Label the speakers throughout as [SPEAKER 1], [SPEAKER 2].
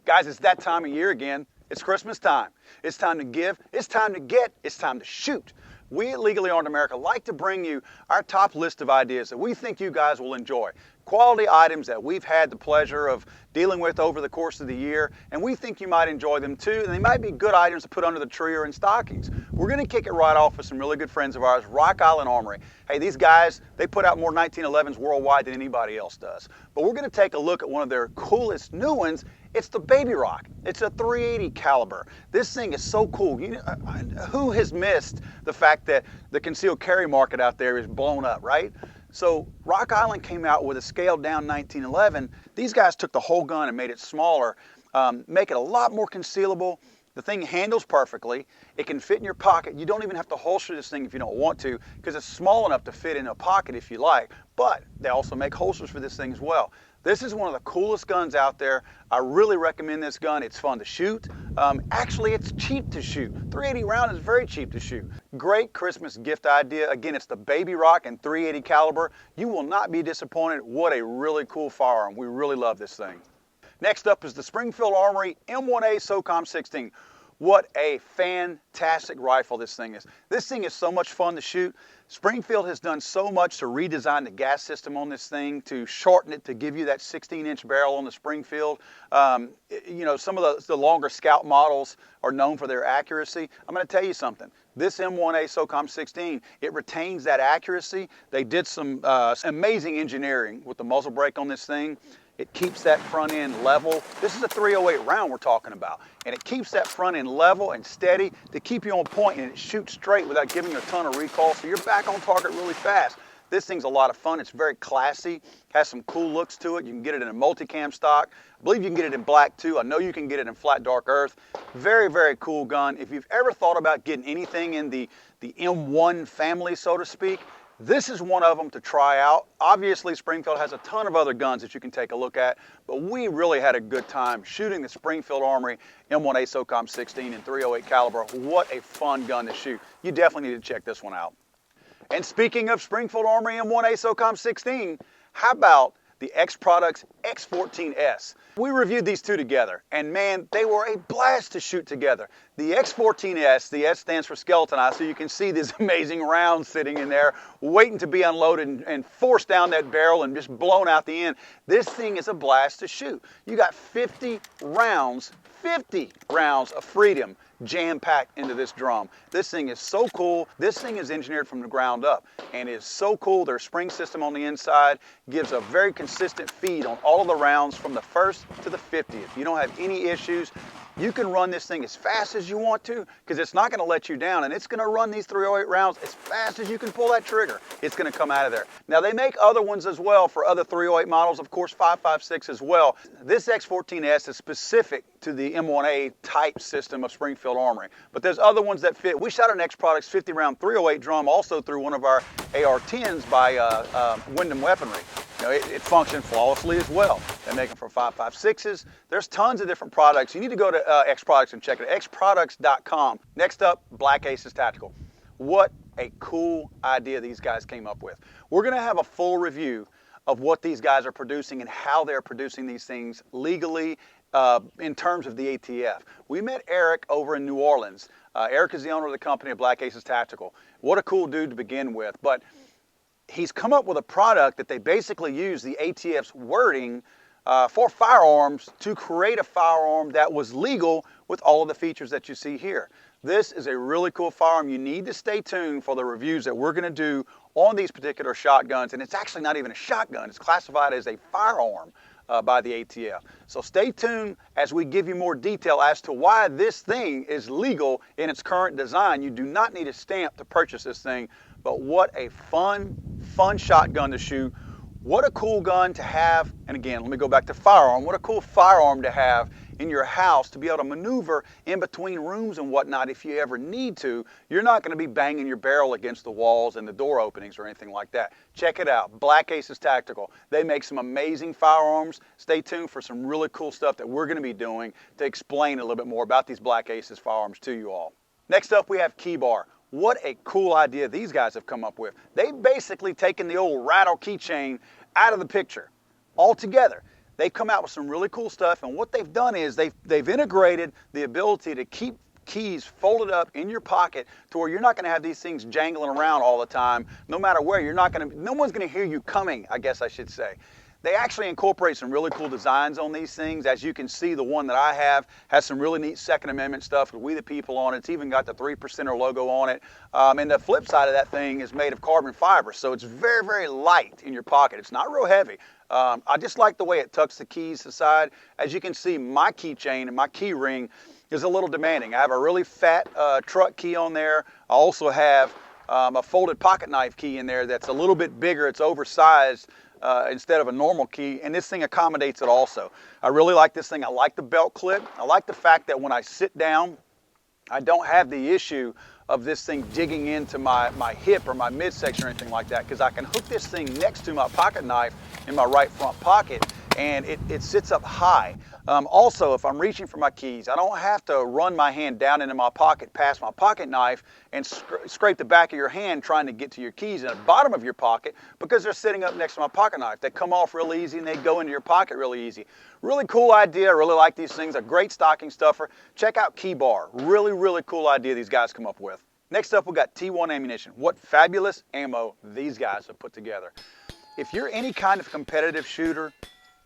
[SPEAKER 1] Guys, it's that time of year again. It's Christmas time. It's time to give, it's time to get, it's time to shoot. We at Legally Armed America like to bring you our top list of ideas that we think you guys will enjoy. Quality items that we've had the pleasure of dealing with over the course of the year, and we think you might enjoy them too, and they might be good items to put under the tree or in stockings. We're going to kick it right off with some really good friends of ours, Rock Island Armory. Hey, these guys, they put out more 1911s worldwide than anybody else does. But we're going to take a look at one of their coolest new ones. It's the Baby Rock. It's a .380 caliber. This thing is so cool. Who has missed the fact that the concealed carry market out there is blown up, right? So Rock Island came out with a scaled down 1911. These guys took the whole gun and made it smaller, make it a lot more concealable. The thing handles perfectly. It can fit in your pocket. You don't even have to holster this thing if you don't want to, because it's small enough to fit in a pocket if you like. But they also make holsters for this thing as well. This is one of the coolest guns out there. I really recommend this gun. It's fun to shoot. Actually, it's cheap to shoot. .380 round is very cheap to shoot. Great Christmas gift idea. Again, it's the Baby Rock and .380 caliber. You will not be disappointed. What a really cool firearm. We really love this thing. Next up is the Springfield Armory M1A Socom 16. What a fantastic rifle this thing is. This thing is so much fun to shoot. Springfield has done so much to redesign the gas system on this thing, to shorten it, to give you that 16-inch barrel on the Springfield. You know, some of the longer Scout models are known for their accuracy. I'm going to tell you something. This M1A Socom 16, it retains that accuracy. They did some amazing engineering with the muzzle brake on this thing. It keeps that front end level. This is a .308 round we're talking about. And it keeps that front end level and steady to keep you on point, and it shoots straight without giving you a ton of recoil, so you're back on target really fast. This thing's a lot of fun. It's very classy, has some cool looks to it. You can get it in a multicam stock. I believe you can get it in black too. I know you can get it in flat dark earth. Very, very cool gun. If you've ever thought about getting anything in the M1 family, so to speak, this is one of them to try out. Obviously, Springfield has a ton of other guns that you can take a look at, but we really had a good time shooting the Springfield Armory M1A Socom 16 in .308 caliber. What a fun gun to shoot. You definitely need to check this one out. And speaking of Springfield Armory M1A Socom 16, how about the X Products X14S? We reviewed these two together, and man, they were a blast to shoot together. The X14S, the S stands for skeletonized, so you can see these amazing rounds sitting in there, waiting to be unloaded and forced down that barrel and just blown out the end. This thing is a blast to shoot. You got 50 rounds of freedom jam-packed into this drum. This thing is so cool. This thing is engineered from the ground up and is so cool. Their spring system on the inside gives a very consistent feed on all of the rounds from the 1st to the 50th. You don't have any issues. You can run this thing as fast as you want to, because it's not going to let you down, and it's going to run these .308 rounds as fast as you can pull that trigger. It's going to come out of there. Now, they make other ones as well for other .308 models, of course, 5.56 as well. This X14S is specific to the M1A type system of Springfield Armory, but there's other ones that fit. We shot an X Products 50-round .308 drum also through one of our AR-10s by Windham Weaponry. You know, it functioned flawlessly as well. They make them for 5.56s. There's tons of different products. You need to go to X Products and check it, xproducts.com. Next up, Black Aces Tactical. What a cool idea these guys came up with. We're going to have a full review of what these guys are producing and how they're producing these things legally in terms of the ATF. We met Eric over in New Orleans. Eric is the owner of the company of Black Aces Tactical. What a cool dude to begin with. But he's come up with a product that they basically use the ATF's wording for firearms to create a firearm that was legal with all of the features that you see here. This is a really cool firearm. You need to stay tuned for the reviews that we're going to do on these particular shotguns, and it's actually not even a shotgun. It's classified as a firearm by the ATF. So stay tuned as we give you more detail as to why this thing is legal in its current design. You do not need a stamp to purchase this thing, but what a fun shotgun to shoot. What a cool gun to have, and again, let me go back to firearm. What a cool firearm to have in your house to be able to maneuver in between rooms and whatnot if you ever need to. You're not going to be banging your barrel against the walls and the door openings or anything like that. Check it out, Black Aces Tactical. They make some amazing firearms. Stay tuned for some really cool stuff that we're going to be doing to explain a little bit more about these Black Aces firearms to you all. Next up, we have Keybar. What a cool idea these guys have come up with. They've basically taken the old rattle keychain out of the picture altogether. they've come out with some really cool stuff, and what they've done is they've integrated the ability to keep keys folded up in your pocket to where you're not going to have these things jangling around all the time. No matter where, no one's going to hear you coming, I guess I should say. They actually incorporate some really cool designs on these things. As you can see, the one that I have has some really neat Second Amendment stuff with We the People on it. It's even got the 3%er logo on it. And the flip side of that thing is made of carbon fiber, so it's very, very light in your pocket. It's not real heavy. I just like the way it tucks the keys aside. As you can see, my keychain and my key ring is a little demanding. I have a really fat truck key on there. I also have a folded pocket knife key in there that's a little bit bigger. It's oversized instead of a normal key, and this thing accommodates it also. I really like this thing. I like the belt clip. I like the fact that when I sit down, I don't have the issue of this thing digging into my hip or my midsection or anything like that, because I can hook this thing next to my pocket knife in my right front pocket, and it sits up high. Also, if I'm reaching for my keys, I don't have to run my hand down into my pocket past my pocket knife and scrape the back of your hand trying to get to your keys in the bottom of your pocket, because they're sitting up next to my pocket knife. They come off real easy and they go into your pocket really easy. Really cool idea. I really like these things. A great stocking stuffer. Check out Keybar. Really, really cool idea these guys come up with. Next up, we got T1 ammunition. What fabulous ammo these guys have put together. If you're any kind of competitive shooter,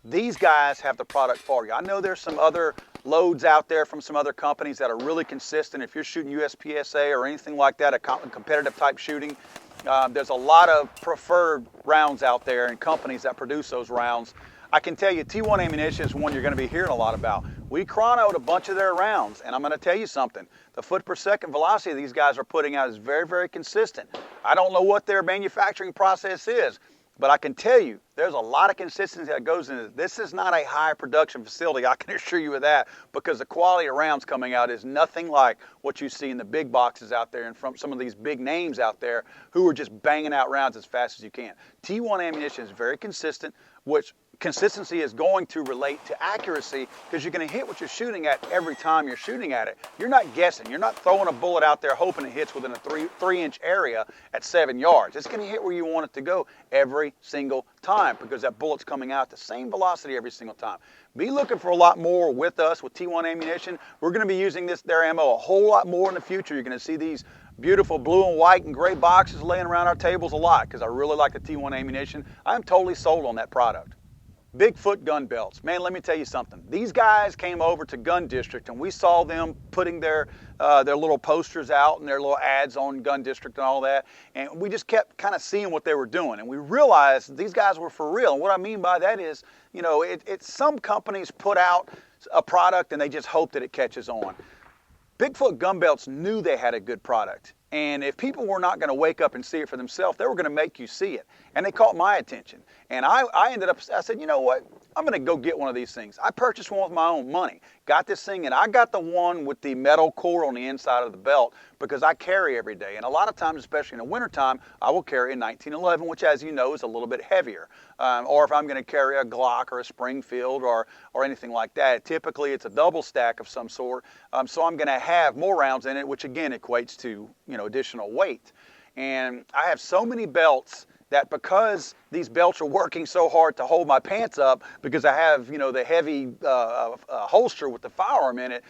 [SPEAKER 1] these guys have the product for you. I know there's some other loads out there from some other companies that are really consistent. If you're shooting USPSA or anything like that, a competitive type shooting, there's a lot of preferred rounds out there and companies that produce those rounds. I can tell you T1 ammunition is one you're going to be hearing a lot about. We chronoed a bunch of their rounds, and I'm going to tell you something. The foot per second velocity these guys are putting out is very, very consistent. I don't know what their manufacturing process is, but I can tell you, there's a lot of consistency that goes into this. This is not a high production facility, I can assure you of that, because the quality of rounds coming out is nothing like what you see in the big boxes out there and from some of these big names out there who are just banging out rounds as fast as you can. T1 ammunition is very consistent, which consistency is going to relate to accuracy, because you're going to hit what you're shooting at every time you're shooting at it. You're not guessing. You're not throwing a bullet out there hoping it hits within a three-inch area at 7 yards. It's going to hit where you want it to go every single time, because that bullet's coming out at the same velocity every single time. Be looking for a lot more with us with T1 ammunition. We're going to be using their ammo a whole lot more in the future. You're going to see these beautiful blue and white and gray boxes laying around our tables a lot, because I really like the T1 ammunition. I'm totally sold on that product. Bigfoot gun belts. Man, let me tell you something. These guys came over to Gun District, and we saw them putting their little posters out and their little ads on Gun District and all that, and we just kept kind of seeing what they were doing, and we realized these guys were for real. And what I mean by that is, you know, some companies put out a product and they just hope that it catches on. Bigfoot gun belts knew they had a good product, and if people were not going to wake up and see it for themselves, they were going to make you see it. And they caught my attention. And I said, you know what? I'm going to go get one of these things. I purchased one with my own money. Got this thing, and I got the one with the metal core on the inside of the belt because I carry every day. And a lot of times, especially in the wintertime, I will carry a 1911, which, as you know, is a little bit heavier. Or if I'm going to carry a Glock or a Springfield or anything like that, typically it's a double stack of some sort. So I'm going to have more rounds in it, which again equates to, you know, additional weight. And I have so many belts that because these belts are working so hard to hold my pants up, because I have, you know, the heavy holster with the firearm in it,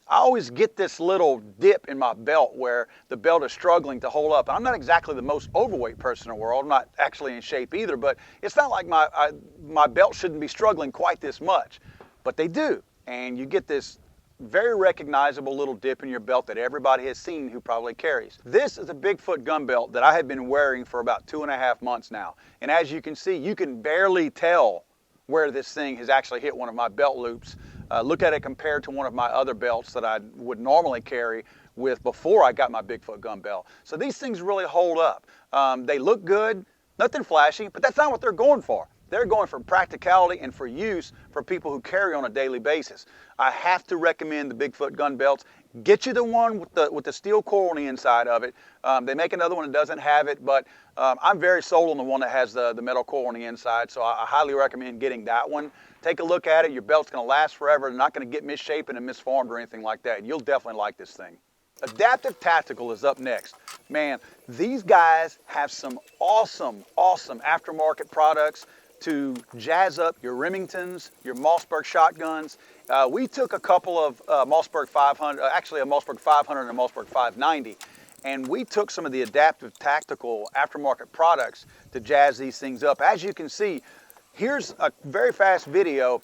[SPEAKER 1] I always get this little dip in my belt where the belt is struggling to hold up. I'm not exactly the most overweight person in the world. I'm not actually in shape either, but it's not like my belt shouldn't be struggling quite this much, but they do. And you get this very recognizable little dip in your belt that everybody has seen who probably carries. This is a Bigfoot gun belt that I have been wearing for about 2.5 months now. And as you can see, you can barely tell where this thing has actually hit one of my belt loops. Look at it compared to one of my other belts that I would normally carry with before I got my Bigfoot gun belt. So these things really hold up. They look good, nothing flashy, but that's not what they're going for. They're going for practicality and for use for people who carry on a daily basis. I have to recommend the Bigfoot gun belts. Get you the one with the steel core on the inside of it. They make another one that doesn't have it, but I'm very sold on the one that has the metal core on the inside, so I highly recommend getting that one. Take a look at it. Your belt's going to last forever. It's not going to get misshapen and misformed or anything like that. You'll definitely like this thing. Adaptive Tactical is up next. Man, these guys have some awesome aftermarket products. to jazz up your Remingtons, your Mossberg shotguns. We took a couple of Mossberg 500, actually a Mossberg 500 and a Mossberg 590, and we took some of the adaptive tactical aftermarket products to jazz these things up. As you can see, here's a very fast video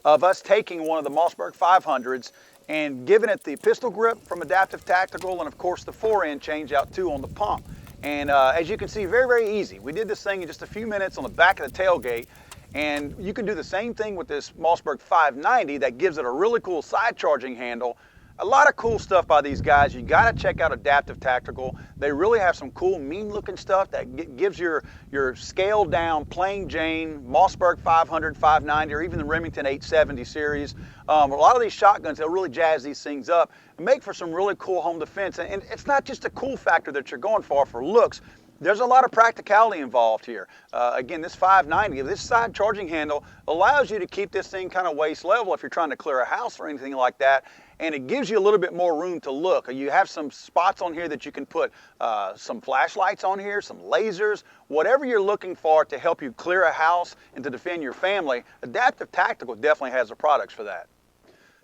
[SPEAKER 1] of us taking one of the Mossberg 500s and giving it the pistol grip from Adaptive Tactical, and of course the 4-end change out too on the pump. And as you can see, very, very easy. We did this thing in just a few minutes on the back of the tailgate, and you can do the same thing with this Mossberg 590 that gives it a really cool side charging handle. A lot of cool stuff by these guys. You got to check out Adaptive Tactical. They really have some cool, mean-looking stuff that gives your scaled down, plain Jane, Mossberg 500, 590, or even the Remington 870 series. A lot of these shotguns, they'll really jazz these things up and make for some really cool home defense. And it's not just a cool factor that you're going for looks. There's a lot of practicality involved here. Again, this 590, this side charging handle allows you to keep this thing kind of waist level if you're trying to clear a house or anything like that. And it gives you a little bit more room to look. You have some spots on here that you can put some flashlights on here, some lasers, whatever you're looking for to help you clear a house and to defend your family. Adaptive Tactical definitely has the products for that.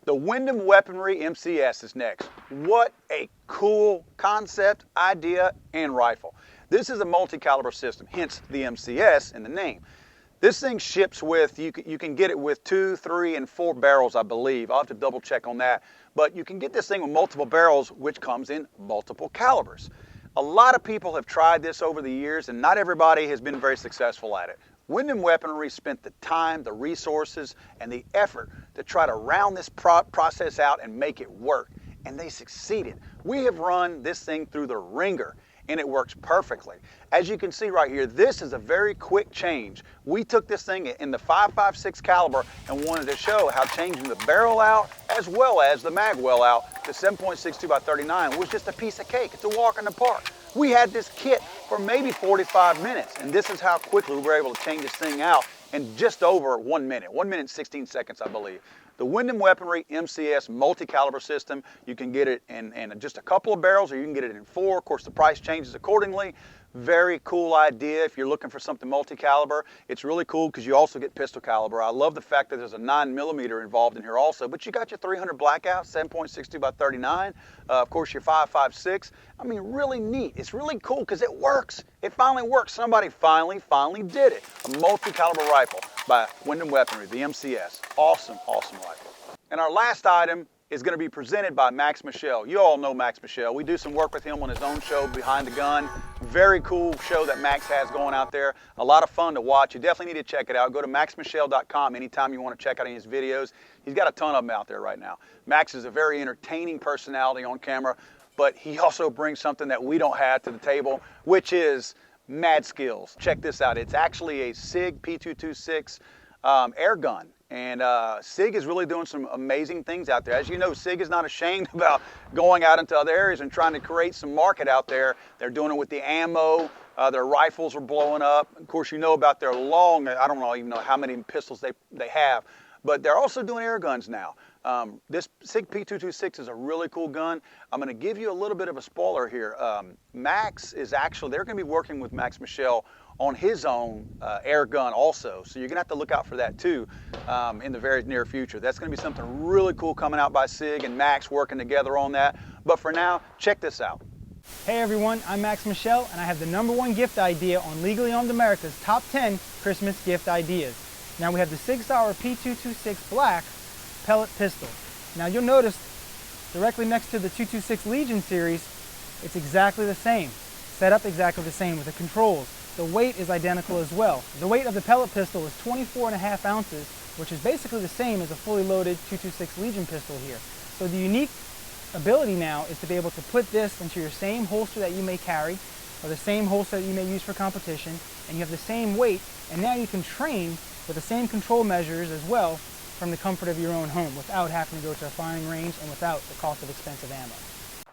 [SPEAKER 1] The Windham Weaponry MCS is next. What a cool concept, idea, and rifle. This is a multi-caliber system, hence the MCS in the name. This thing ships with, you can get it with 2, 3, and 4 barrels, I believe. I'll have to double check on that. But you can get this thing with multiple barrels, which comes in multiple calibers. A lot of people have tried this over the years, and not everybody has been very successful at it. Windham Weaponry spent the time, the resources, and the effort to try to round this process out and make it work. And they succeeded. We have run this thing through the ringer, and it works perfectly. As you can see right here, this is a very quick change. We took this thing in the 5.56 caliber and wanted to show how changing the barrel out as well as the mag well out to 7.62 by 39 was just a piece of cake. It's a walk in the park. We had this kit for maybe 45 minutes, and this is how quickly we were able to change this thing out in just over 1 minute, 1 minute and 16 seconds, I believe. The Windham Weaponry MCS multi-caliber system, you can get it in just a couple of barrels, or you can get it in 4. Of course, the price changes accordingly. Very cool idea if you're looking for something multi-caliber. It's really cool because you also get pistol caliber. I love the fact that there's a 9mm involved in here also, but you got your 300 blackout, 7.62 by 39. Of course, your 5.56. I mean, really neat. It's really cool because it works. It finally works. Somebody finally did it. A multi-caliber rifle by Windham Weaponry, the MCS. Awesome, awesome rifle. And our last item is going to be presented by Max Michel. You all know Max Michel. We do some work with him on his own show, Behind the Gun. Very cool show that Max has going out there. A lot of fun to watch. You definitely need to check it out. Go to maxmichel.com anytime you want to check out any of his videos. He's got a ton of them out there right now. Max is a very entertaining personality on camera, but he also brings something that we don't have to the table, which is mad skills. Check this out. It's actually a SIG P226 air gun. And SIG is really doing some amazing things out there. As you know, SIG is not ashamed about going out into other areas and trying to create some market out there. They're doing it with the ammo. Their rifles are blowing up. Of course, you know about their long, I don't even know how many pistols they have, but they're also doing air guns now. This SIG P226 is a really cool gun. I'm going to give you a little bit of a spoiler here. Max is actually, they're going to be working with Max Michel on his own air gun also. So you're going to have to look out for that too in the very near future. That's going to be something really cool coming out by SIG and Max working together on that. But for now, check this out.
[SPEAKER 2] Hey everyone, I'm Max Michel, and I have the #1 gift idea on Legally Armed America's Top 10 Christmas Gift Ideas. Now we have the SIG Sauer P226 Black pellet pistol. Now you'll notice directly next to the 226 Legion series, it's exactly the same. Set up exactly the same with the controls. The weight is identical as well. The weight of the pellet pistol is 24.5 ounces, which is basically the same as a fully loaded 226 Legion pistol here. So the unique ability now is to be able to put this into your same holster that you may carry, or the same holster that you may use for competition, and you have the same weight, and now you can train with the same control measures as well from the comfort of your own home without having to go to a firing range and without the cost of expensive ammo.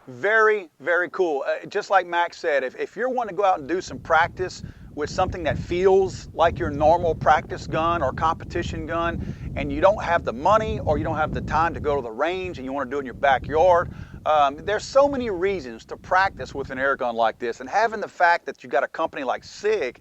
[SPEAKER 1] Very, very cool. Just like Max said, if you're wanting to go out and do some practice with something that feels like your normal practice gun or competition gun, and you don't have the money or you don't have the time to go to the range and you want to do it in your backyard, there's so many reasons to practice with an air gun like this. And having the fact that you got a company like SIG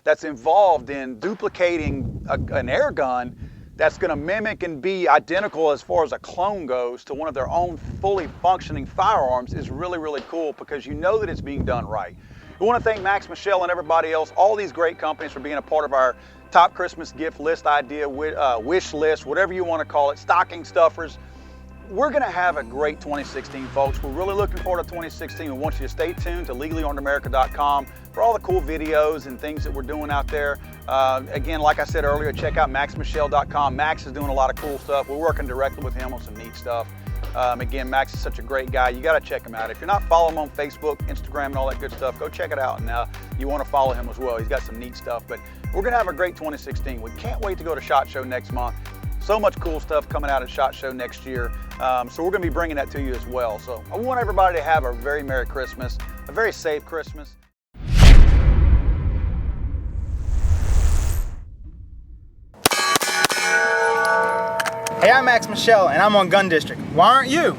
[SPEAKER 1] that's involved in duplicating an air gun that's going to mimic and be identical as far as a clone goes to one of their own fully functioning firearms is really, really cool, because you know that it's being done right. We want to thank Max, Michelle, and everybody else, all these great companies, for being a part of our top Christmas gift list idea, wish list, whatever you want to call it, stocking stuffers. We're going to have a great 2016, folks. We're really looking forward to 2016. We want you to stay tuned to legallyarmedamerica.com for all the cool videos and things that we're doing out there. Again, like I said earlier, check out maxmichelle.com. Max is doing a lot of cool stuff. We're working directly with him on some neat stuff. Again, Max is such a great guy. You got to check him out. If you're not following him on Facebook, Instagram, and all that good stuff, go check it out. And you want to follow him as well. He's got some neat stuff. But we're going to have a great 2016. We can't wait to go to SHOT Show next month. So much cool stuff coming out at SHOT Show next year. So we're going to be bringing that to you as well. So I want everybody to have a very Merry Christmas, a very safe Christmas.
[SPEAKER 2] Hey, I'm Max Michelle, and I'm on Gun District. Why aren't you?